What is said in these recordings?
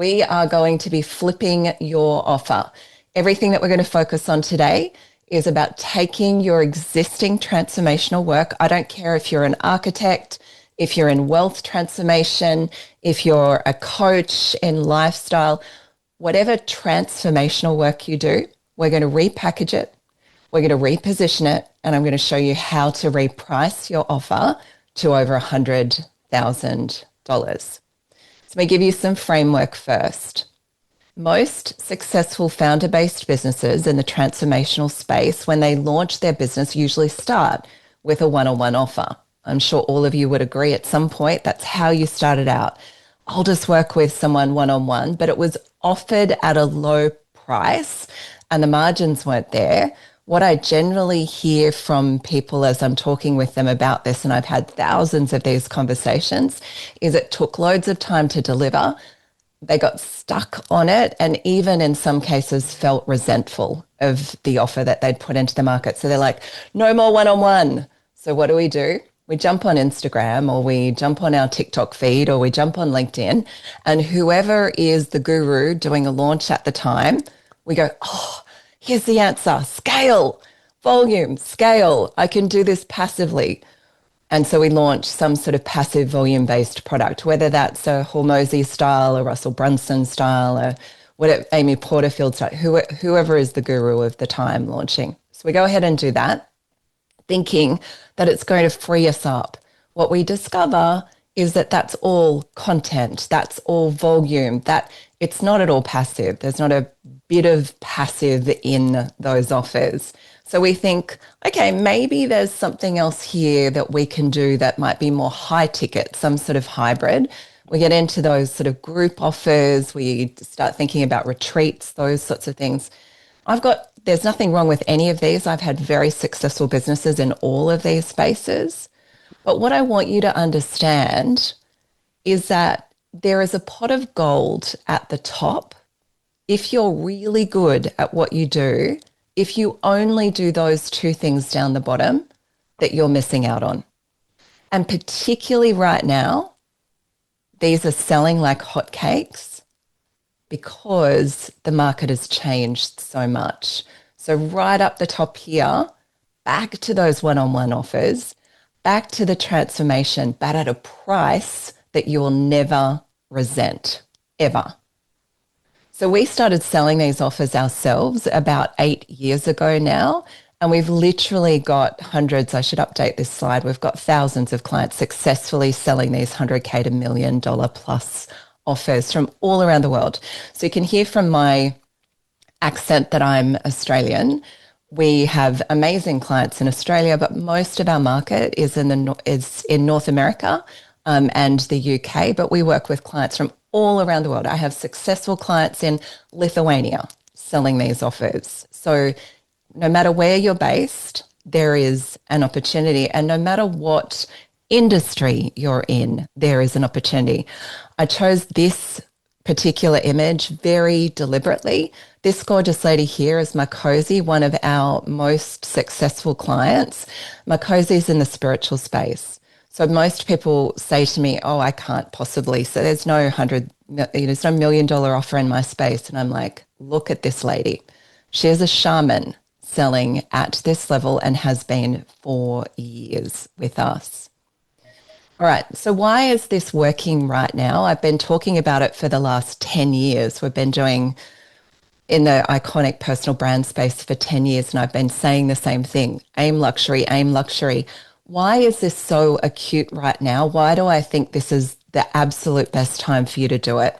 We are going to be flipping your offer. Everything that we're going to focus on today is about taking your existing transformational work. I don't care if you're an architect, if you're in wealth transformation, if you're a coach in lifestyle, whatever transformational work you do, we're going to repackage it, we're going to reposition it, and I'm going to show you how to reprice your offer to over $100,000. So let me give you some framework first. Most successful founder-based businesses in the transformational space, when they launch their business, usually start with a one-on-one offer. I'm sure all of you would agree at some point that's how you started out. I'll just work with someone one-on-one, but it was offered at a low price and the margins weren't there. What I generally hear from people as I'm talking with them about this, and I've had thousands of these conversations, is it took loads of time to deliver. They got stuck on it and even in some cases felt resentful of the offer that they'd put into the market. So they're like, no more one-on-one. So what do? We jump on Instagram or we jump on our TikTok feed or we jump on LinkedIn, and whoever is the guru doing a launch at the time, we go, oh, here's the answer: scale, volume, scale. I can do this passively. And so we launch some sort of passive volume-based product, whether that's a Hormozy style, a Russell Brunson style, or whatever, Amy Porterfield style, whoever is the guru of the time launching. So we go ahead and do that, thinking that it's going to free us up. What we discover is that that's all content, that's all volume, that it's not at all passive. There's not a bit of passive in those offers. So we think, okay, maybe there's something else here that we can do that might be more high ticket, some sort of hybrid. We get into those sort of group offers. We start thinking about retreats, those sorts of things. There's nothing wrong with any of these. I've had very successful businesses in all of these spaces. But what I want you to understand is that there is a pot of gold at the top. If you're really good at what you do, if you only do those two things down the bottom, that you're missing out on. And particularly right now, these are selling like hotcakes because the market has changed so much. So right up the top here, back to those one-on-one offers, back to the transformation, but at a price that you will never resent, ever. So we started selling these offers ourselves about 8 years ago now, and we've literally got hundreds. I should update this slide. We've got thousands of clients successfully selling these 100K to $1 million plus offers from all around the world. So you can hear from my accent that I'm Australian. We have amazing clients in Australia, but most of our market is in North America and the UK, but we work with clients from all around the world. I have successful clients in Lithuania selling these offers. So no matter where you're based, there is an opportunity, and no matter what industry you're in, there is an opportunity. I chose this particular image very deliberately. This gorgeous lady here is Makosi, one of our most successful clients. Makosi is in the spiritual space. So most people say to me, oh, I can't possibly. So there's no $1 million offer in my space. And I'm like, look at this lady. She is a shaman selling at this level and has been for years with us. All right. So why is this working right now? I've been talking about it for the last 10 years. We've been doing in the iconic personal brand space for 10 years. And I've been saying the same thing. Aim luxury, aim luxury. Why is this so acute right now? Why do I think this is the absolute best time for you to do it?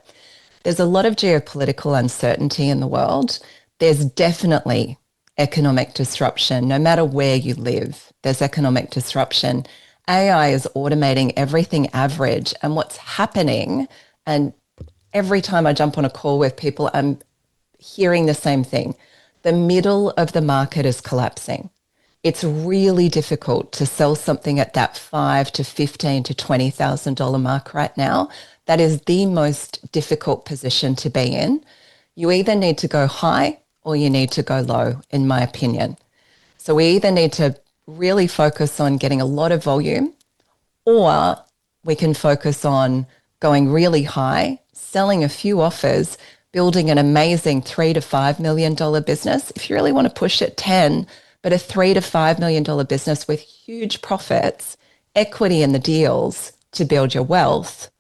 There's a lot of geopolitical uncertainty in the world. There's definitely economic disruption. No matter where you live, there's economic disruption. AI is automating everything average. And what's happening, and every time I jump on a call with people, I'm hearing the same thing. The middle of the market is collapsing. It's really difficult to sell something at that $5,000 to $15,000 to $20,000 mark right now. That is the most difficult position to be in. You either need to go high or you need to go low, in my opinion. So we either need to really focus on getting a lot of volume, or we can focus on going really high, selling a few offers, building an amazing $3 to $5 million business. If you really want to push it, 10, but a $3 to $5 million business with huge profits, equity in the deals to build your wealth.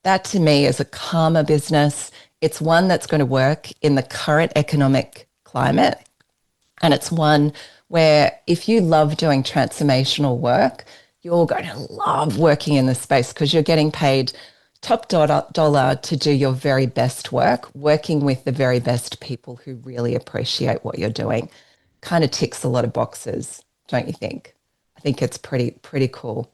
That to me is a calmer business. It's one that's going to work in the current economic climate. And it's one where if you love doing transformational work, you're going to love working in this space because you're getting paid top dollar to do your very best work, working with the very best people who really appreciate what you're doing. Kind of ticks a lot of boxes, don't you think? I think it's pretty cool.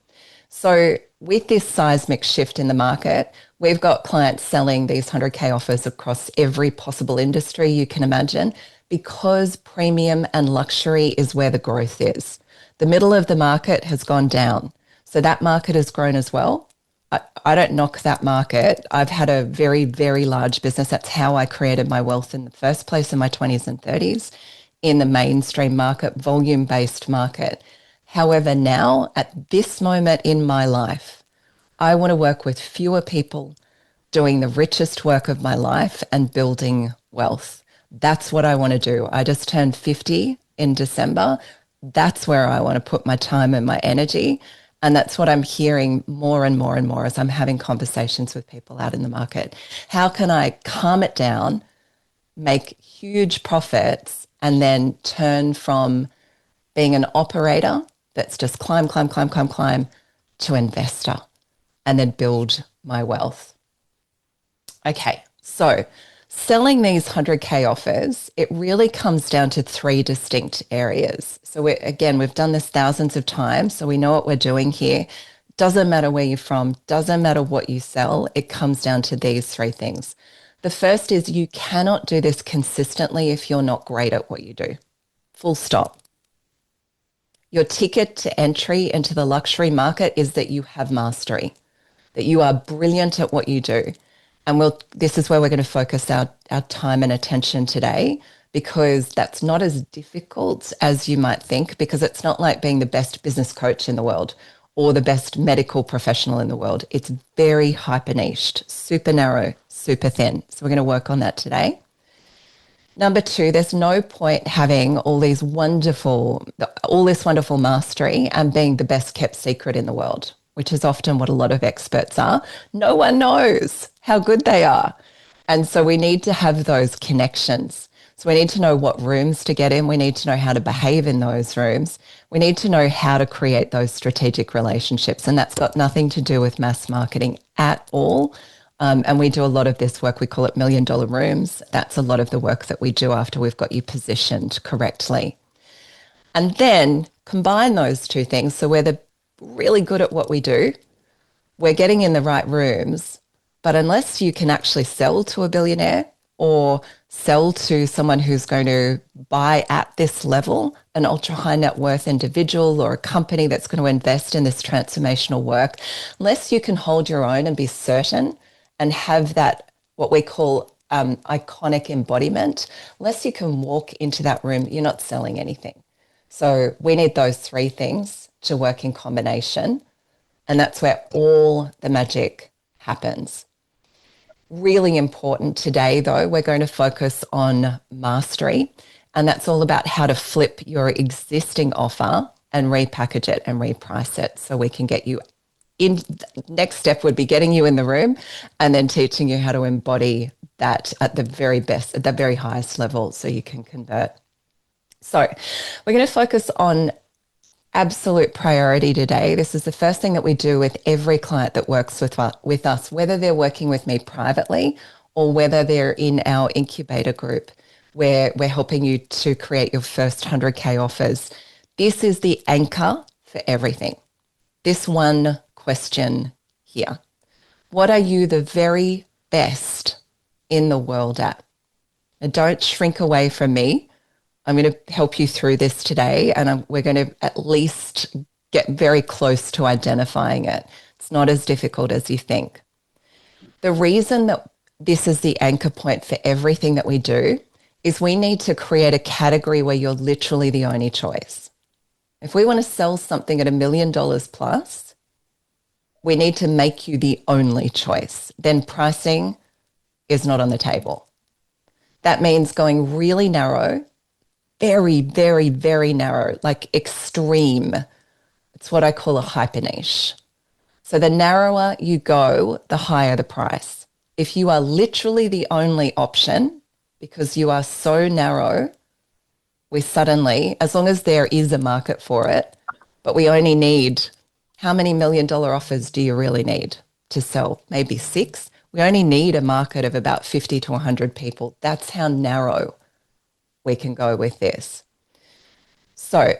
So with this seismic shift in the market, we've got clients selling these 100K offers across every possible industry you can imagine because premium and luxury is where the growth is. The middle of the market has gone down. So that market has grown as well. I don't knock that market. I've had a very, very large business. That's how I created my wealth in the first place in my 20s and 30s in the mainstream market, volume-based market. However, now at this moment in my life, I want to work with fewer people doing the richest work of my life and building wealth. That's what I want to do. I just turned 50 in December. That's where I want to put my time and my energy. And that's what I'm hearing more and more and more as I'm having conversations with people out in the market. How can I calm it down, make huge profits, and then turn from being an operator that's just climb to investor and then build my wealth? Okay, so selling these 100K offers, it really comes down to three distinct areas. So we've done this thousands of times, so we know what we're doing here. Doesn't matter where you're from, doesn't matter what you sell, it comes down to these three things. The first is you cannot do this consistently if you're not great at what you do. Full stop. Your ticket to entry into the luxury market is that you have mastery, that you are brilliant at what you do. And this is where we're going to focus our time and attention today, because that's not as difficult as you might think, because it's not like being the best business coach in the world or the best medical professional in the world. It's very hyper-niched, super narrow, super thin. So we're going to work on that today. Number two, there's no point having all this wonderful mastery and being the best kept secret in the world, which is often what a lot of experts are. No one knows how good they are. And so we need to have those connections. So we need to know what rooms to get in. We need to know how to behave in those rooms. We need to know how to create those strategic relationships. And that's got nothing to do with mass marketing at all. And we do a lot of this work. We call it $1 million rooms. That's a lot of the work that we do after we've got you positioned correctly. And then combine those two things. So we're really good at what we do. We're getting in the right rooms. But unless you can actually sell to a billionaire or sell to someone who's going to buy at this level, an ultra high net worth individual or a company that's going to invest in this transformational work, unless you can hold your own and be certain and have that, what we call iconic embodiment, unless you can walk into that room, you're not selling anything. So we need those three things to work in combination. And that's where all the magic happens. Really important today, though, we're going to focus on mastery. And that's all about how to flip your existing offer and repackage it and reprice it so we can get you in. Next step would be getting you in the room and then teaching you how to embody that at the very best, at the very highest level so you can convert. So we're going to focus on absolute priority today. This is the first thing that we do with every client that works with us, whether they're working with me privately or whether they're in our incubator group where we're helping you to create your first 100K offers. This is the anchor for everything. This one question here. What are you the very best in the world at? Now, don't shrink away from me. I'm going to help you through this today, and we're going to at least get very close to identifying it. It's not as difficult as you think. The reason that this is the anchor point for everything that we do is we need to create a category where you're literally the only choice. If we want to sell something at $1 million plus, We need to make you the only choice. Then pricing is not on the table. That means going really narrow, very, very, very narrow, like extreme. It's what I call a hyper niche. So the narrower you go, the higher the price. If you are literally the only option because you are so narrow, we suddenly, as long as there is a market for it, but we only need, how many $1 million offers do you really need to sell? Maybe 6. We only need a market of about 50 to 100 people. That's how narrow we can go with this. So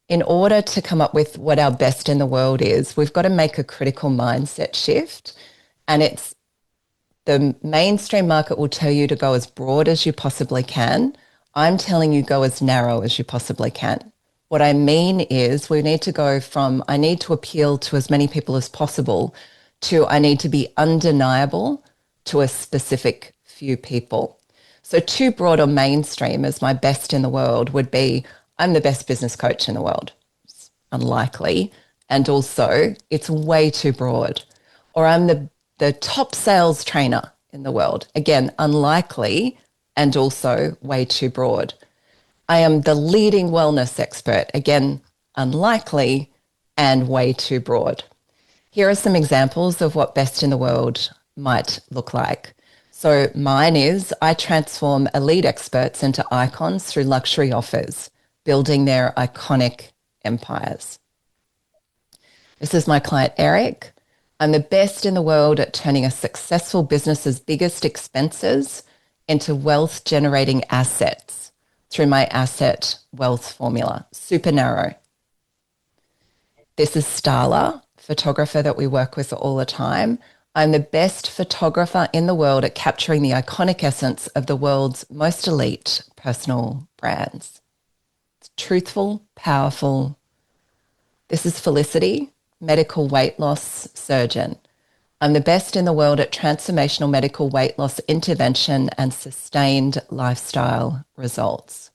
in order to come up with what our best in the world is, we've got to make a critical mindset shift. And it's the mainstream market will tell you to go as broad as you possibly can. I'm telling you go as narrow as you possibly can. What I mean is we need to go from I need to appeal to as many people as possible to I need to be undeniable to a specific few people. So too broad or mainstream as my best in the world would be I'm the best business coach in the world. It's unlikely. And also it's way too broad. Or I'm the top sales trainer in the world. Again, unlikely and also way too broad. I am the leading wellness expert. Again, unlikely and way too broad. Here are some examples of what best in the world might look like. So mine is I transform elite experts into icons through luxury offers, building their iconic empires. This is my client, Eric. I'm the best in the world at turning a successful business's biggest expenses into wealth generating assets through my asset wealth formula. Super narrow. This is Starla, photographer that we work with all the time. I'm the best photographer in the world at capturing the iconic essence of the world's most elite personal brands. It's truthful, powerful. This is Felicity, medical weight loss surgeon. I'm the best in the world at transformational medical weight loss intervention and sustained lifestyle results.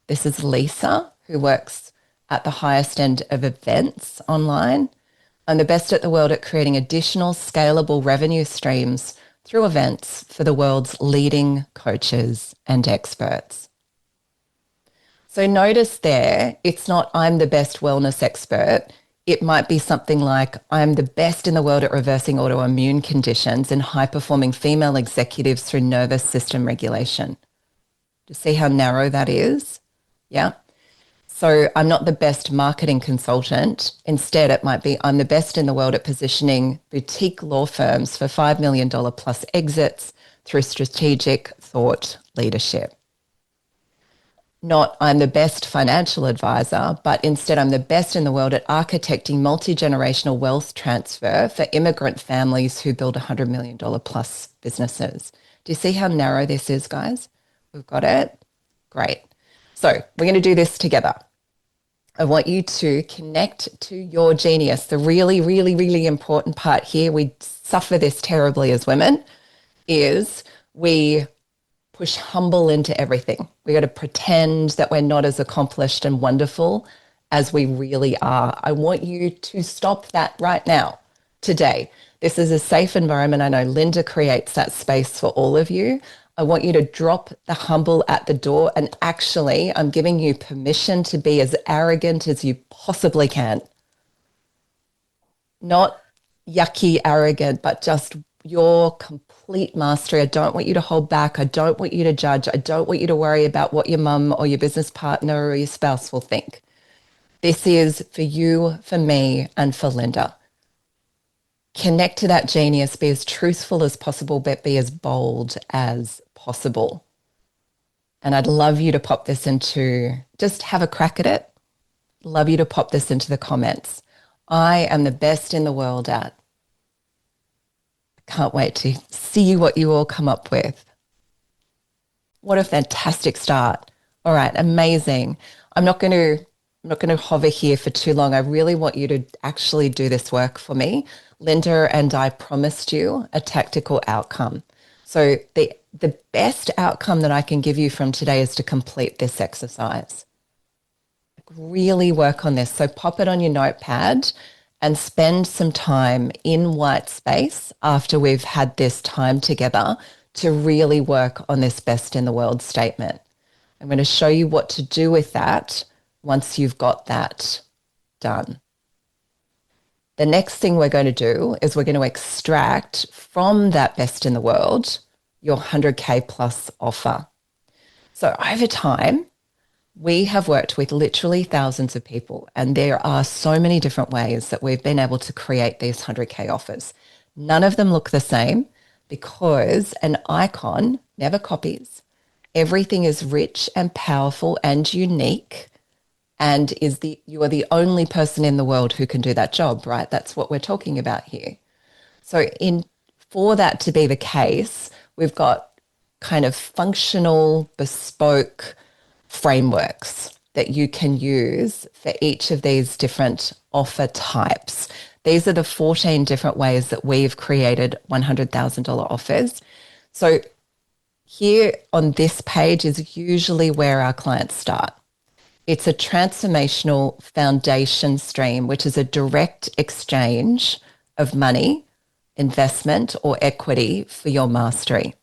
This is Lisa, who works at the highest end of events online. I'm the best at the world at creating additional scalable revenue streams through events for the world's leading coaches and experts. So notice there, it's not I'm the best wellness expert. It might be something like I'm the best in the world at reversing autoimmune conditions and high-performing female executives through nervous system regulation. Do you see how narrow that is? Yeah. So I'm not the best marketing consultant. Instead, it might be I'm the best in the world at positioning boutique law firms for $5 million plus exits through strategic thought leadership. Not I'm the best financial advisor, but instead I'm the best in the world at architecting multi-generational wealth transfer for immigrant families who build $100 million plus businesses. Do you see how narrow this is, guys? We've got it. Great. So we're going to do this together. I want you to connect to your genius. The really, really, really important part here, we suffer this terribly as women, is we push humble into everything. We got to pretend that we're not as accomplished and wonderful as we really are. I want you to stop that right now, today. This is a safe environment. I know Linda creates that space for all of you. I want you to drop the humble at the door. And actually, I'm giving you permission to be as arrogant as you possibly can. Not yucky arrogant, but just your complete mastery. I don't want you to hold back. I don't want you to judge. I don't want you to worry about what your mum or your business partner or your spouse will think. This is for you, for me, and for Linda. Connect to that genius, be as truthful as possible, but be as bold as possible. And I'd love you to pop this into, just have a crack at it. Love you to pop this into the comments. I am the best in the world at. Can't wait to see what you all come up with. What a fantastic start. All right, amazing. I'm not going to hover here for too long. I really want you to actually do this work for me. Linda and I promised you a tactical outcome. So the best outcome that I can give you from today is to complete this exercise. Really work on this. So pop it on your notepad and spend some time in white space after we've had this time together to really work on this best in the world statement. I'm going to show you what to do with that once you've got that done. The next thing we're going to do is we're going to extract from that best in the world your 100K plus offer. So over time, we have worked with literally thousands of people, and there are so many different ways that we've been able to create these 100K offers. None of them look the same because an icon never copies. Everything is rich and powerful and unique, and you are the only person in the world who can do that job, right? That's what we're talking about here. So for that to be the case, we've got kind of functional, bespoke frameworks that you can use for each of these different offer types. These are the 14 different ways that we've created $100,000 offers. So here on this page is usually where our clients start. It's a transformational foundation stream, which is a direct exchange of money, investment, or equity for your mastery.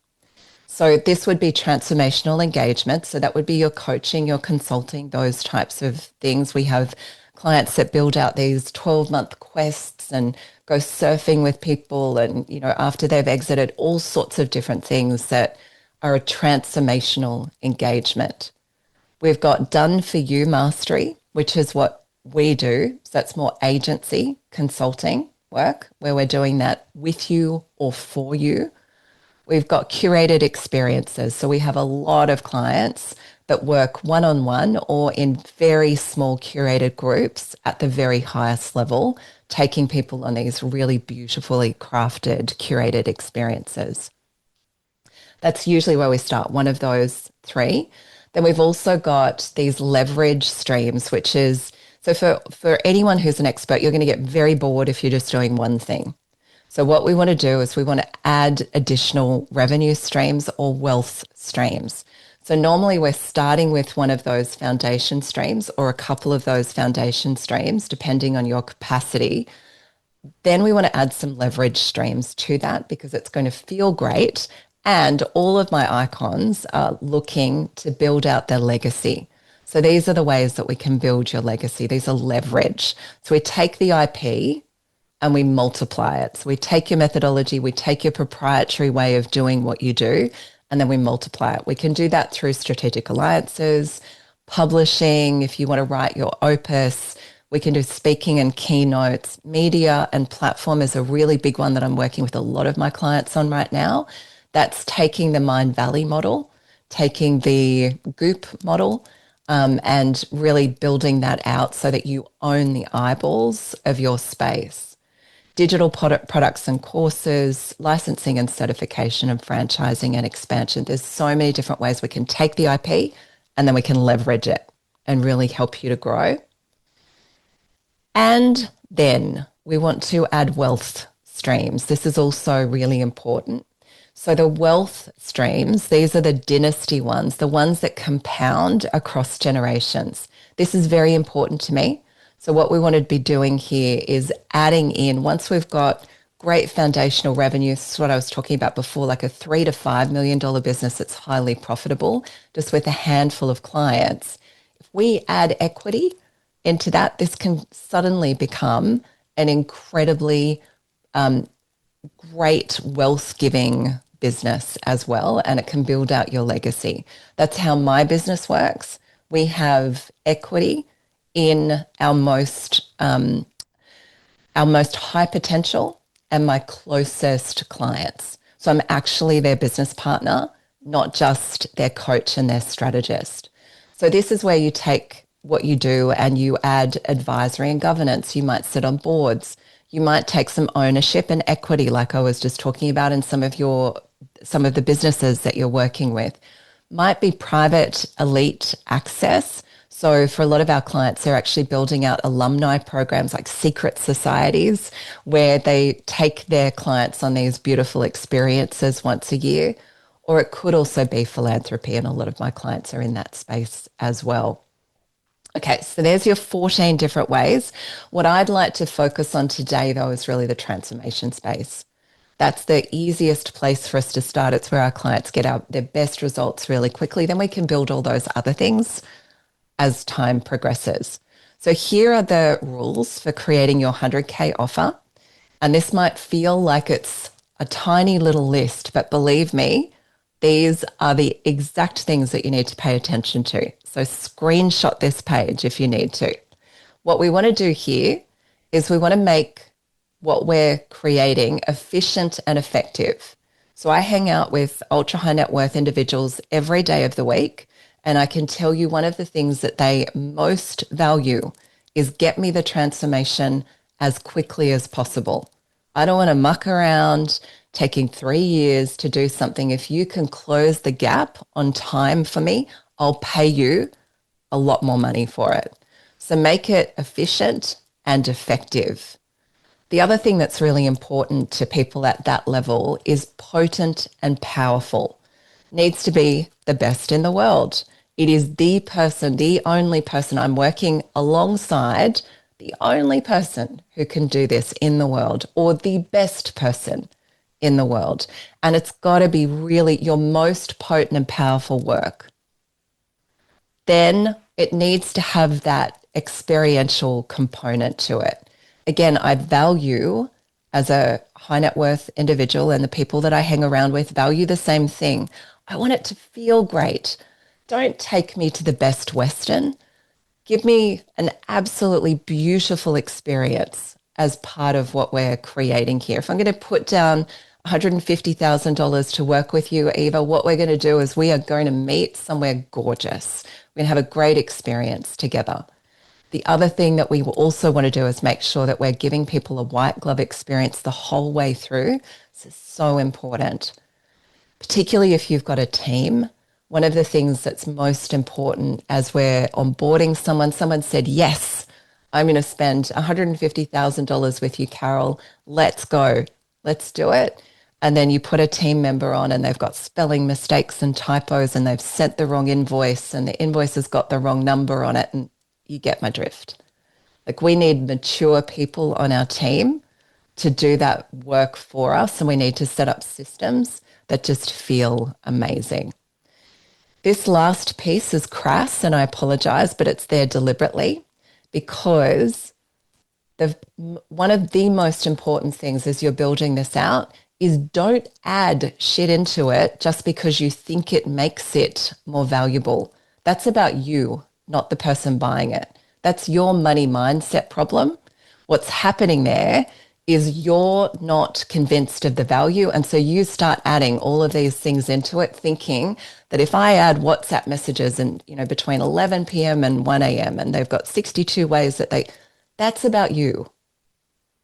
So this would be transformational engagement. So that would be your coaching, your consulting, those types of things. We have clients that build out these 12-month quests and go surfing with people, and, you know, after they've exited, all sorts of different things that are a transformational engagement. We've got done for you mastery, which is what we do. So that's more agency consulting work where we're doing that with you or for you. We've got curated experiences. So we have a lot of clients that work one-on-one or in very small curated groups at the very highest level, taking people on these really beautifully crafted, curated experiences. That's usually where we start, one of those three. Then we've also got these leverage streams, which is, so for anyone who's an expert, you're going to get very bored if you're just doing one thing. So what we want to do is we want to add additional revenue streams or wealth streams. So normally we're starting with one of those foundation streams or a couple of those foundation streams, depending on your capacity. Then we want to add some leverage streams to that because it's going to feel great. And all of my icons are looking to build out their legacy. So these are the ways that we can build your legacy. These are leverage. So we take the IP and we multiply it. So we take your methodology, we take your proprietary way of doing what you do, and then we multiply it. We can do that through strategic alliances, publishing, if you want to write your opus. We can do speaking and keynotes. Media and platform is a really big one that I'm working with a lot of my clients on right now. That's taking the Mind Valley model, taking the Goop model, and really building that out so that you own the eyeballs of your space. Digital products and courses, licensing and certification, and franchising and expansion. There's so many different ways we can take the IP and then we can leverage it and really help you to grow. And then we want to add wealth streams. This is also really important. So the wealth streams, these are the dynasty ones, the ones that compound across generations. This is very important to me. So what we want to be doing here is adding in, once we've got great foundational revenue, this is what I was talking about before, like a $3 to $5 million business that's highly profitable, just with a handful of clients. If we add equity into that, this can suddenly become an incredibly great wealth-giving business as well, and it can build out your legacy. That's how my business works. We have equity in our most high potential and my closest clients. So I'm actually their business partner, not just their coach and their strategist. So this is where you take what you do and you add advisory and governance. You might sit on boards. You might take some ownership and equity, like I was just talking about in some of the businesses that you're working with. Might be private elite access. So for a lot of our clients, they're actually building out alumni programs like secret societies where they take their clients on these beautiful experiences once a year. Or it could also be philanthropy, and a lot of my clients are in that space as well. Okay, so there's your 14 different ways. What I'd like to focus on today, though, is really the transformation space. That's the easiest place for us to start. It's where our clients get their best results really quickly. Then we can build all those other things as time progresses. So here are the rules for creating your 100K offer. And this might feel like it's a tiny little list, but believe me, these are the exact things that you need to pay attention to. So screenshot this page if you need to. What we want to do here is we want to make what we're creating efficient and effective. So I hang out with ultra high net worth individuals every day of the week. And I can tell you one of the things that they most value is get me the transformation as quickly as possible. I don't want to muck around taking 3 years to do something. If you can close the gap on time for me, I'll pay you a lot more money for it. So make it efficient and effective. The other thing that's really important to people at that level is potent and powerful. Needs to be the best in the world. It is the person, the only person I'm working alongside, the only person who can do this in the world, or the best person in the world. And it's got to be really your most potent and powerful work. Then it needs to have that experiential component to it. Again, I value as a high net worth individual, and the people that I hang around with value the same thing. I want it to feel great. Don't take me to the Best Western. Give me an absolutely beautiful experience as part of what we're creating here. If I'm going to put down $150,000 to work with you, Eva, what we're going to do is we are going to meet somewhere gorgeous. We're going to have a great experience together. The other thing that we will also want to do is make sure that we're giving people a white glove experience the whole way through. This is so important, particularly if you've got a team. One of the things that's most important as we're onboarding someone said, yes, I'm going to spend $150,000 with you, Carol. Let's go. Let's do it. And then you put a team member on and they've got spelling mistakes and typos and they've sent the wrong invoice and the invoice has got the wrong number on it. And you get my drift. Like, we need mature people on our team to do that work for us. And we need to set up systems that just feel amazing. This last piece is crass and I apologize, but it's there deliberately because one of the most important things as you're building this out is don't add shit into it just because you think it makes it more valuable. That's about you, not the person buying it. That's your money mindset problem. What's happening there is you're not convinced of the value. And so you start adding all of these things into it, thinking that if I add WhatsApp messages and, between 11 p.m. and 1 a.m. and they've got 62 ways that's about you.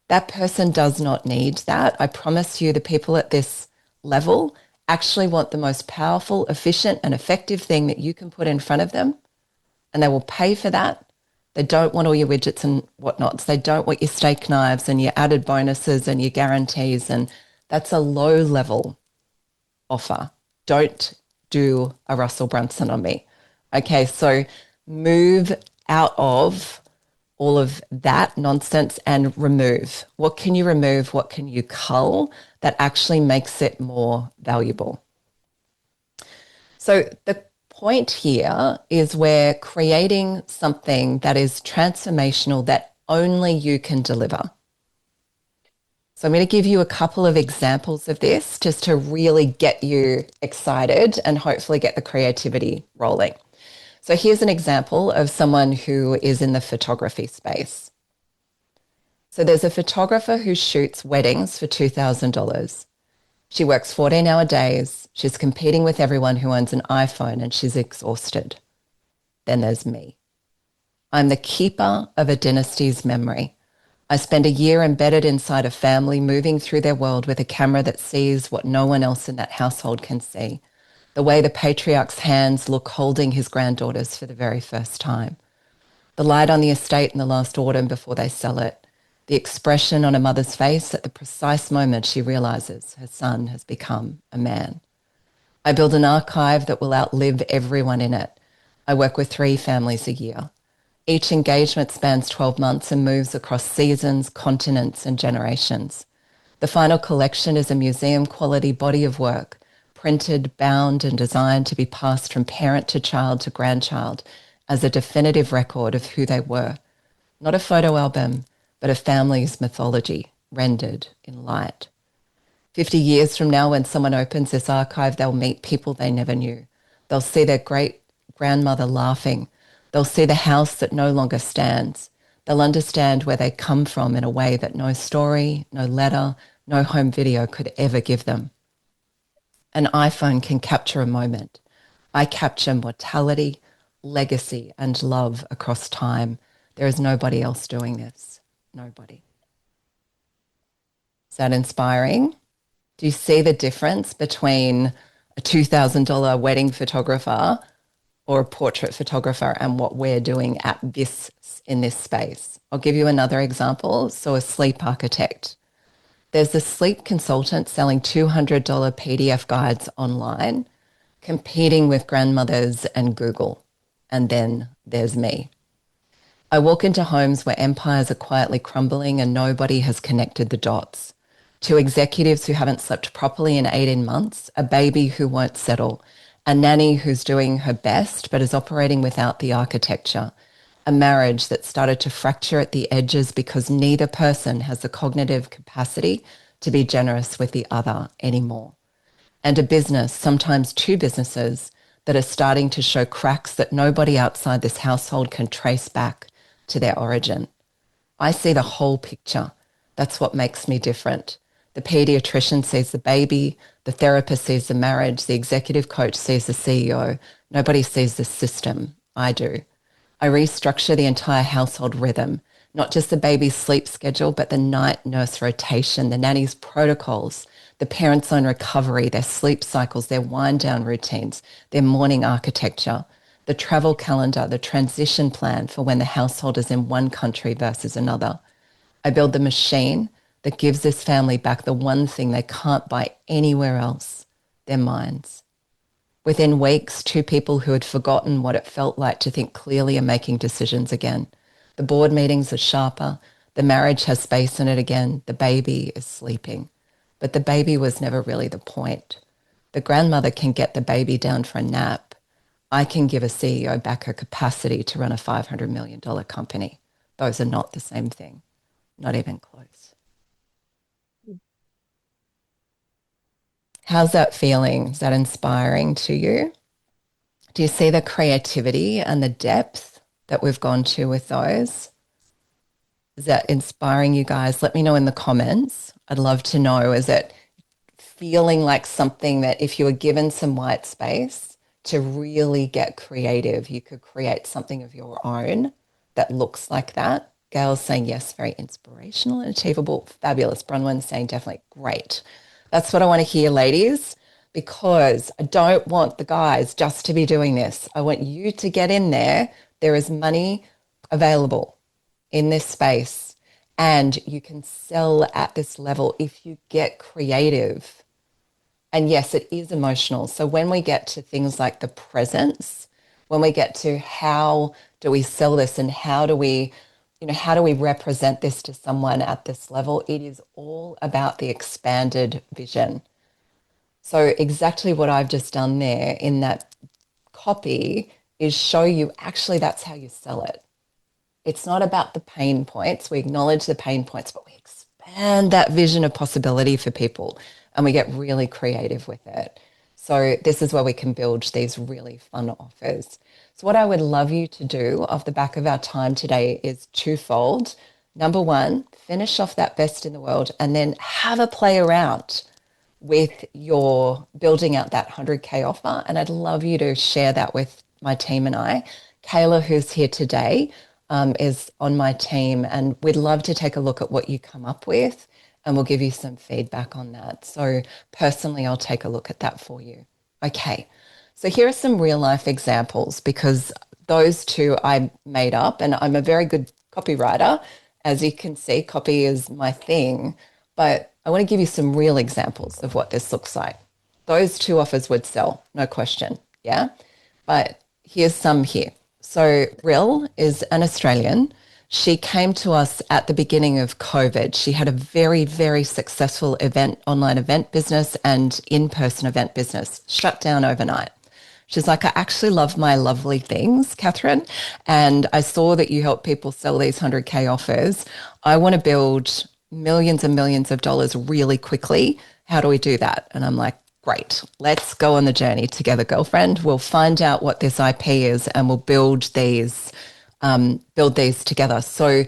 That person does not need that. I promise you, the people at this level actually want the most powerful, efficient, and effective thing that you can put in front of them, and they will pay for that. They don't want all your widgets and whatnots. They don't want your steak knives and your added bonuses and your guarantees, and that's a low-level offer. Don't do a Russell Brunson on me. Okay, so move out of all of that nonsense and remove. What can you remove? What can you cull that actually makes it more valuable? So the point here is we're creating something that is transformational that only you can deliver. So I'm going to give you a couple of examples of this just to really get you excited and hopefully get the creativity rolling. So here's an example of someone who is in the photography space. So there's a photographer who shoots weddings for $2,000. She works 14-hour days. She's competing with everyone who owns an iPhone and she's exhausted. Then there's me. I'm the keeper of a dynasty's memory. I spend a year embedded inside a family, moving through their world with a camera that sees what no one else in that household can see. The way the patriarch's hands look holding his granddaughters for the very first time. The light on the estate in the last autumn before they sell it. The expression on a mother's face at the precise moment she realizes her son has become a man. I build an archive that will outlive everyone in it. I work with 3 families a year. Each engagement spans 12 months and moves across seasons, continents, and generations. The final collection is a museum quality body of work, printed, bound, and designed to be passed from parent to child to grandchild as a definitive record of who they were. Not a photo album, but a family's mythology rendered in light. 50 years from now, when someone opens this archive, they'll meet people they never knew. They'll see their great grandmother laughing. They'll see the house that no longer stands. They'll understand where they come from in a way that no story, no letter, no home video could ever give them. An iPhone can capture a moment. I capture mortality, legacy, and love across time. There is nobody else doing this. Nobody. Is that inspiring? Do you see the difference between a $2,000 wedding photographer or a portrait photographer and what we're doing at this in this space? I'll give you another example. So a sleep architect. There's a sleep consultant selling $200 PDF guides online, competing with grandmothers and Google. And then there's me. I walk into homes where empires are quietly crumbling and nobody has connected the dots. To executives who haven't slept properly in 18 months, a baby who won't settle, a nanny who's doing her best but is operating without the architecture, a marriage that started to fracture at the edges because neither person has the cognitive capacity to be generous with the other anymore, and a business, sometimes two businesses, that are starting to show cracks that nobody outside this household can trace back to their origin. I see the whole picture. That's what makes me different. The pediatrician sees the baby, the therapist sees the marriage, the executive coach sees the CEO. Nobody sees the system. I do. I restructure the entire household rhythm, not just the baby's sleep schedule, but the night nurse rotation, the nanny's protocols, the parents' own recovery, their sleep cycles, their wind down routines, their morning architecture, the travel calendar, the transition plan for when the household is in one country versus another. I build the machine that gives this family back the one thing they can't buy anywhere else, their minds. Within weeks, two people who had forgotten what it felt like to think clearly are making decisions again. The board meetings are sharper. The marriage has space in it again. The baby is sleeping. But the baby was never really the point. The grandmother can get the baby down for a nap. I can give a CEO back her capacity to run a $500 million company. Those are not the same thing, not even close. How's that feeling? Is that inspiring to you? Do you see the creativity and the depth that we've gone to with those? Is that inspiring you guys? Let me know in the comments. I'd love to know. Is it feeling like something that if you were given some white space to really get creative, you could create something of your own that looks like that? Gail's saying yes, very inspirational and achievable. Fabulous. Bronwyn's saying definitely great. That's what I want to hear, ladies, because I don't want the guys just to be doing this. I want you to get in there. There is money available in this space and you can sell at this level if you get creative. And yes, it is emotional. So when we get to things like the presence, when we get to how do we sell this and how do we represent this to someone at this level, it is all about the expanded vision. So exactly what I've just done there in that copy is show you actually that's how you sell it. It's not about the pain points. We acknowledge the pain points, but we expand that vision of possibility for people and we get really creative with it. So this is where we can build these really fun offers. So what I would love you to do off the back of our time today is twofold. Number one, finish off that best in the world and then have a play around with your building out that 100K offer. And I'd love you to share that with my team and I. Kayla, who's here today, is on my team, and we'd love to take a look at what you come up with, and we'll give you some feedback on that. So personally, I'll take a look at that for you. Okay, so here are some real life examples because those two I made up, and I'm a very good copywriter. As you can see, copy is my thing, but I want to give you some real examples of what this looks like. Those two offers would sell, no question, yeah? But here's some here. So Rill is an Australian. She came to us at the beginning of COVID. She had a very, very successful online event business and in-person event business, shut down overnight. She's like, I actually love my lovely things, Kathryn. And I saw that you help people sell these 100K offers. I want to build millions and millions of dollars really quickly. How do we do that? And I'm like, great, let's go on the journey together, girlfriend. We'll find out what this IP is and we'll build these together. So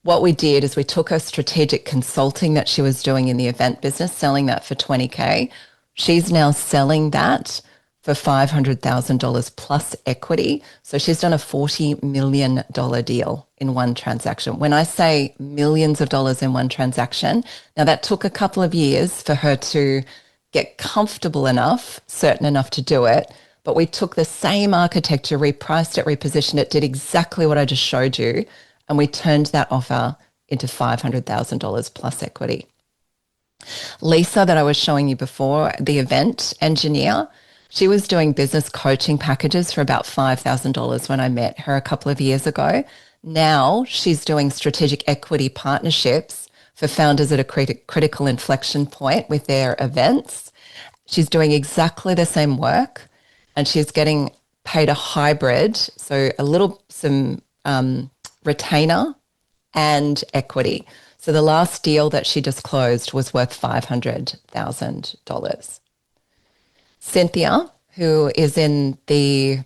what we did is we took her strategic consulting that she was doing in the event business, selling that for 20K. She's now selling that for $500,000 plus equity. So she's done a $40 million deal in one transaction. When I say millions of dollars in one transaction, now that took a couple of years for her to get comfortable enough, certain enough to do it. But we took the same architecture, repriced it, repositioned it, did exactly what I just showed you, and we turned that offer into $500,000 plus equity. Lisa, that I was showing you before, the event engineer, she was doing business coaching packages for about $5,000 when I met her a couple of years ago. Now she's doing strategic equity partnerships for founders at a critical inflection point with their events. She's doing exactly the same work and she's getting paid a hybrid, so some retainer and equity. So the last deal that she just closed was worth $500,000. Cynthia, who is in a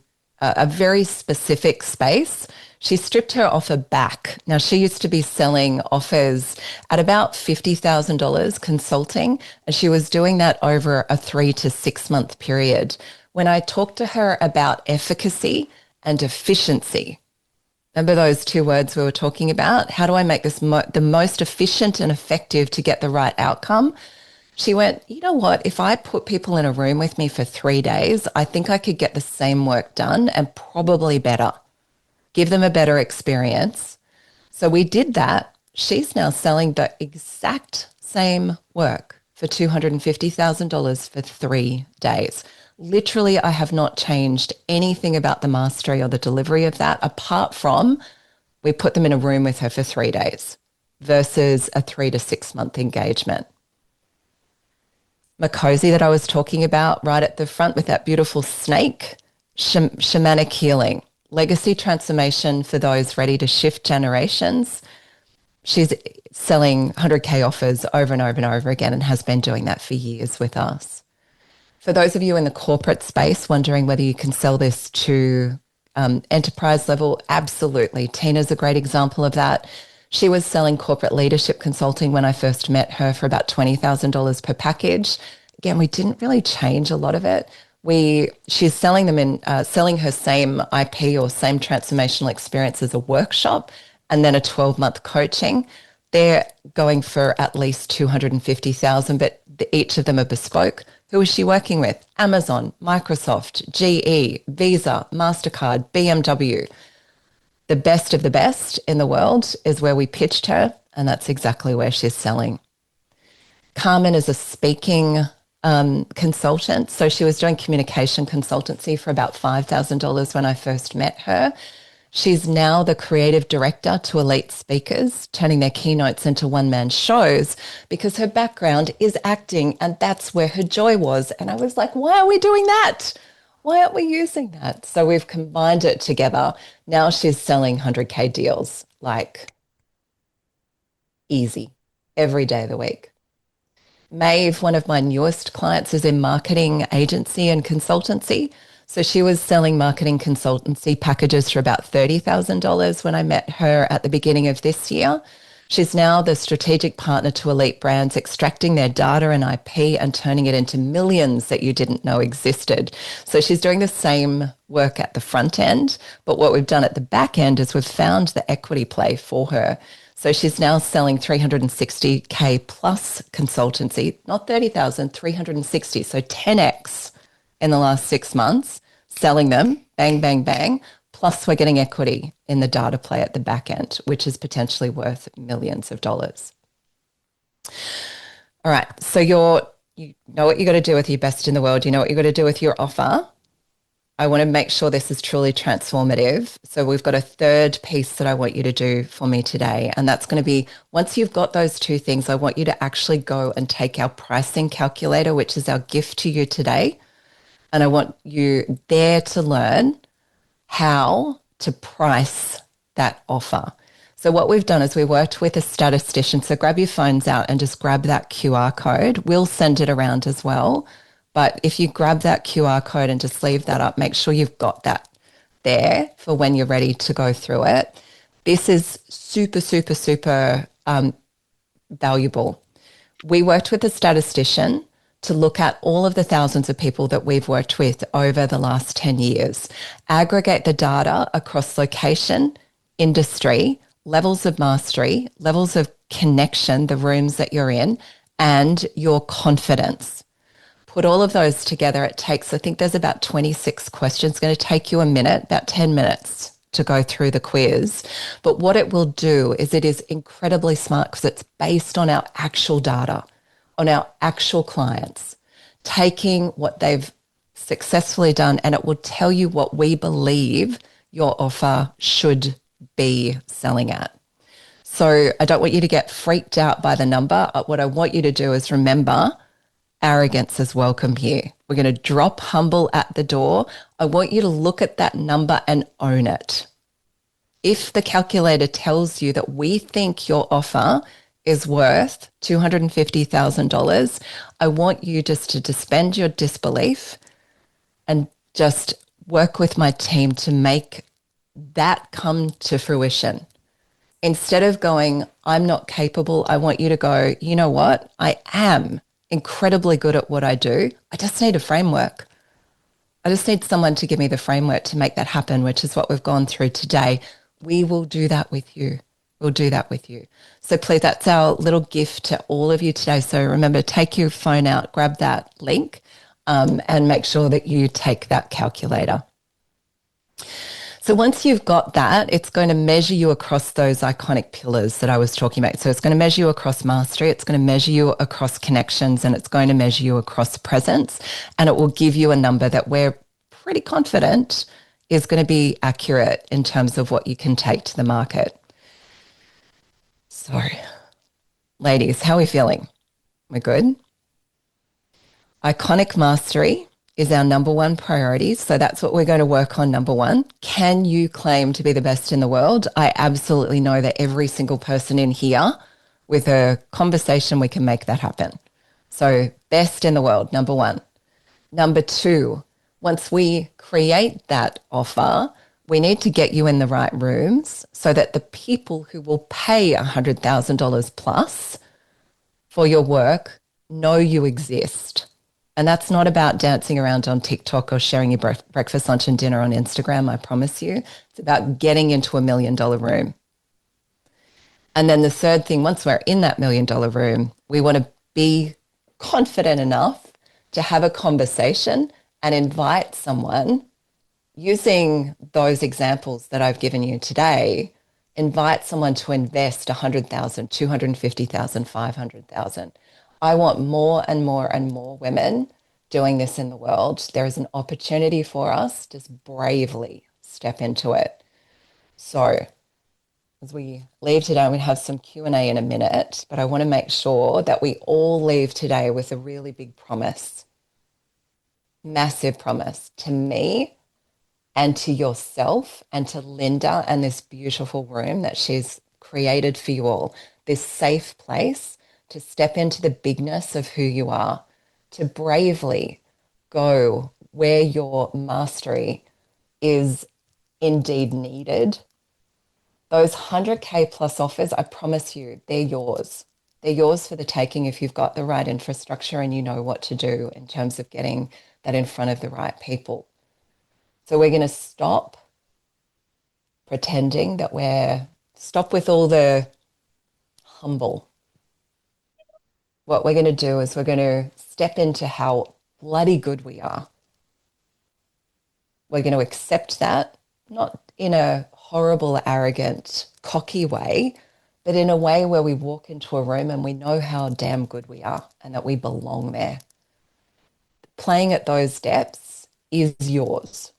very specific space, she stripped her offer back. Now, she used to be selling offers at about $50,000 consulting, and she was doing that over a 3 to 6 month period. When I talked to her about efficacy and efficiency, remember those two words we were talking about? How do I make this the most efficient and effective to get the right outcome? She went, you know what? If I put people in a room with me for 3 days, I think I could get the same work done and probably better, give them a better experience. So we did that. She's now selling the exact same work for $250,000 for 3 days. Literally, I have not changed anything about the mastery or the delivery of that, apart from we put them in a room with her for 3 days versus a 3 to 6 month engagement. Makosi that I was talking about right at the front with that beautiful snake, shamanic healing, legacy transformation for those ready to shift generations. She's selling 100K offers over and over and over again and has been doing that for years with us. For those of you in the corporate space wondering whether you can sell this to enterprise level, absolutely. Tina's a great example of that. She was selling corporate leadership consulting when I first met her for about $20,000 per package. Again, we didn't really change a lot of it. She's selling her same IP or same transformational experience as a workshop and then a 12-month coaching. They're going for at least $250,000, but each of them are bespoke. Who is she working with? Amazon, Microsoft, GE, Visa, MasterCard, BMW. The best of the best in the world is where we pitched her, and that's exactly where she's selling. Carmen is a speaking consultant. So she was doing communication consultancy for about $5,000 when I first met her. She's now the creative director to elite speakers, turning their keynotes into one-man shows because her background is acting and that's where her joy was. And I was like, why are we doing that? Why aren't we using that? So we've combined it together. Now she's selling 100K deals like easy every day of the week. Maeve, one of my newest clients, is in marketing agency and consultancy. So she was selling marketing consultancy packages for about $30,000 when I met her at the beginning of this year. She's now the strategic partner to elite brands, extracting their data and IP and turning it into millions that you didn't know existed. So she's doing the same work at the front end, but what we've done at the back end is we've found the equity play for her. So she's now selling 360K plus consultancy, not 30,000, 360. So 10X in the last 6 months, selling them, bang, bang, bang. Plus we're getting equity in the data play at the back end, which is potentially worth millions of dollars. All right. So you know what you got to do with your best in the world. You know what you got to do with your offer. I want to make sure this is truly transformative. So we've got a third piece that I want you to do for me today. And that's going to be, once you've got those two things, I want you to actually go and take our pricing calculator, which is our gift to you today. And I want you there to learn how to price that offer. So what we've done is we worked with a statistician. So grab your phones out and just grab that QR code. We'll send it around as well. But if you grab that QR code and just leave that up, make sure you've got that there for when you're ready to go through it. This is super, super, super valuable. We worked with a statistician to look at all of the thousands of people that we've worked with over the last 10 years, aggregate the data across location, industry, levels of mastery, levels of connection, the rooms that you're in, and your confidence. Put all of those together. It takes, I think there's about 26 questions. It's going to take you a minute, about 10 minutes to go through the quiz. But what it will do is it is incredibly smart because it's based on our actual data, on our actual clients, taking what they've successfully done, and it will tell you what we believe your offer should be selling at. So I don't want you to get freaked out by the number. What I want you to do is remember, arrogance is welcome here. We're going to drop humble at the door. I want you to look at that number and own it. If the calculator tells you that we think your offer is worth $250,000, I want you just to suspend your disbelief and just work with my team to make that come to fruition. Instead of going, I'm not capable, I want you to go, you know what? I am incredibly good at what I do. I just need a framework. I just need someone to give me the framework to make that happen, which is what we've gone through today. We will do that with you. We'll do that with you. So please, that's our little gift to all of you today. So remember, take your phone out, grab that link, and make sure that you take that calculator. So once you've got that, it's going to measure you across those iconic pillars that I was talking about. So it's going to measure you across mastery, it's going to measure you across connections, and it's going to measure you across presence. And it will give you a number that we're pretty confident is going to be accurate in terms of what you can take to the market. So, ladies, how are we feeling? We're good? Iconic mastery is our number one priority. So that's what we're going to work on. Number one, can you claim to be the best in the world? I absolutely know that every single person in here with a conversation, we can make that happen. So best in the world, number one. Number two, once we create that offer, we need to get you in the right rooms so that the people who will pay $100,000 plus for your work know you exist. And that's not about dancing around on TikTok or sharing your breakfast, lunch, and dinner on Instagram, I promise you. It's about getting into $1 million room. And then the third thing, once we're in that $1 million room, we want to be confident enough to have a conversation and invite someone using those examples that I've given you today. Invite someone to invest 100,000, 250,000, 500,000. I want more and more and more women doing this in the world. There is an opportunity for us to just bravely step into it. So as we leave today, we have some Q&A in a minute, but I want to make sure that we all leave today with a really big promise, massive promise to me and to yourself and to Linda and this beautiful room that she's created for you all, this safe place to step into the bigness of who you are, to bravely go where your mastery is indeed needed. Those 100K plus offers, I promise you, they're yours. They're yours for the taking if you've got the right infrastructure and you know what to do in terms of getting that in front of the right people. So we're going to stop pretending that stop with all the humble. What we're going to do is we're going to step into how bloody good we are. We're going to accept that, not in a horrible, arrogant, cocky way, but in a way where we walk into a room and we know how damn good we are and that we belong there. Playing at those depths is yours.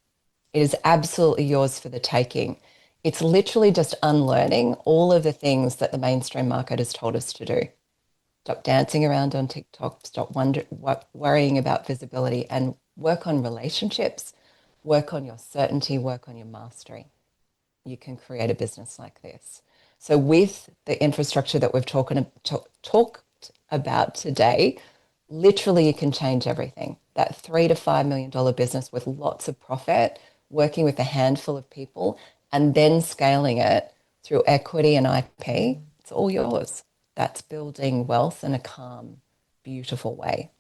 It is absolutely yours for the taking. It's literally just unlearning all of the things that the mainstream market has told us to do. Stop dancing around on TikTok, stop worrying about visibility, and work on relationships, work on your certainty, work on your mastery. You can create a business like this. So, with the infrastructure that we've talked about today, literally you can change everything. That $3 to $5 million business with lots of profit, working with a handful of people, and then scaling it through equity and IP, it's all yours. That's building wealth in a calm, beautiful way.